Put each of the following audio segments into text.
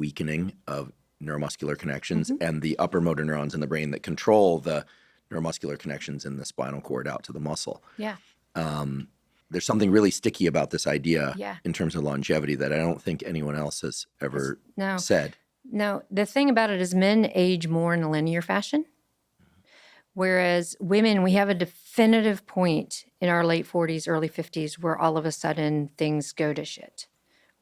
weakening of neuromuscular connections and the upper motor neurons in the brain that control the neuromuscular connections in the spinal cord out to the muscle. Yeah. There's something really sticky about this idea Yeah. in terms of longevity that I don't think anyone else has ever No. said. No, the thing about it is men age more in a linear fashion, whereas women, we have a definitive point in our late 40s, early 50s where all of a sudden things go to shit,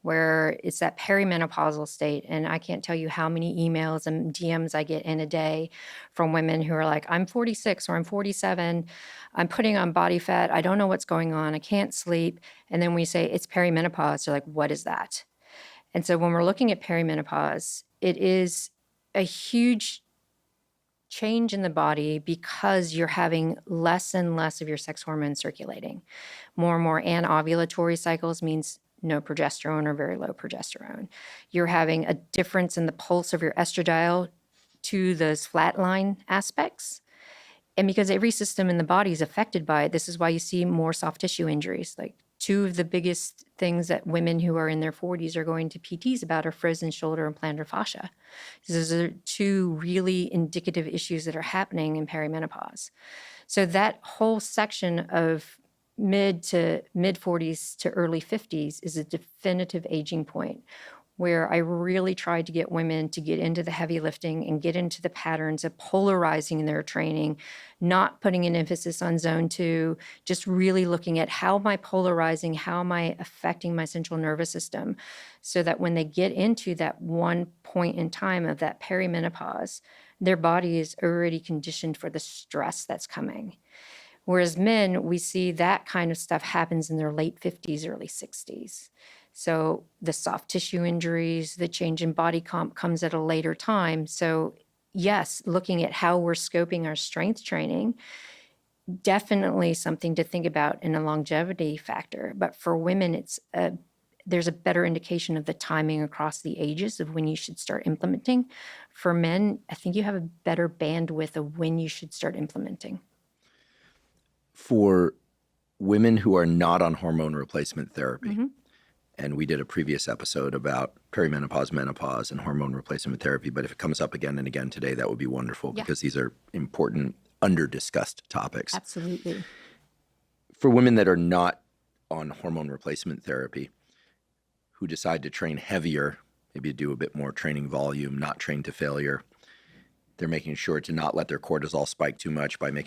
where it's that perimenopausal state. And I can't tell you how many emails and DMs I get in a day from women who are like, I'm 46 or I'm 47, I'm putting on body fat, I don't know what's going on, I can't sleep. And then we say, it's perimenopause. They're like, what is that? And so when we're looking at perimenopause, it is a huge change in the body because you're having less and less of your sex hormones circulating. More and more anovulatory cycles means no progesterone or very low progesterone. You're having a difference in the pulse of your estradiol to those flatline aspects. And because every system in the body is affected by it, this is why you see more soft tissue injuries. Like two of the biggest things that women who are in their 40s are going to PTs about are frozen shoulder and plantar fascia. Those are two really indicative issues that are happening in perimenopause. So that whole section of mid 40s to early 50s is a definitive aging point where I really tried to get women to get into the heavy lifting and get into the patterns of polarizing their training, not putting an emphasis on zone 2, just really looking at how am I polarizing, how am I affecting my central nervous system, so that when they get into that one point in time of that perimenopause, their body is already conditioned for the stress that's coming. Whereas men, we see that kind of stuff happens in their late 50s, early 60s. So the soft tissue injuries, the change in body comp comes at a later time. So yes, looking at how we're scoping our strength training, definitely something to think about in a longevity factor. But for women, there's a better indication of the timing across the ages of when you should start implementing. For men, I think you have a better bandwidth of when you should start implementing. For women who are not on hormone replacement therapy, and we did a previous episode about perimenopause, menopause, and hormone replacement therapy, but if it comes up again and again today, that would be wonderful because these are important, under-discussed topics. Absolutely. For women that are not on hormone replacement therapy, who decide to train heavier, maybe do a bit more training volume, not train to failure, they're making sure to not let their cortisol spike too much by making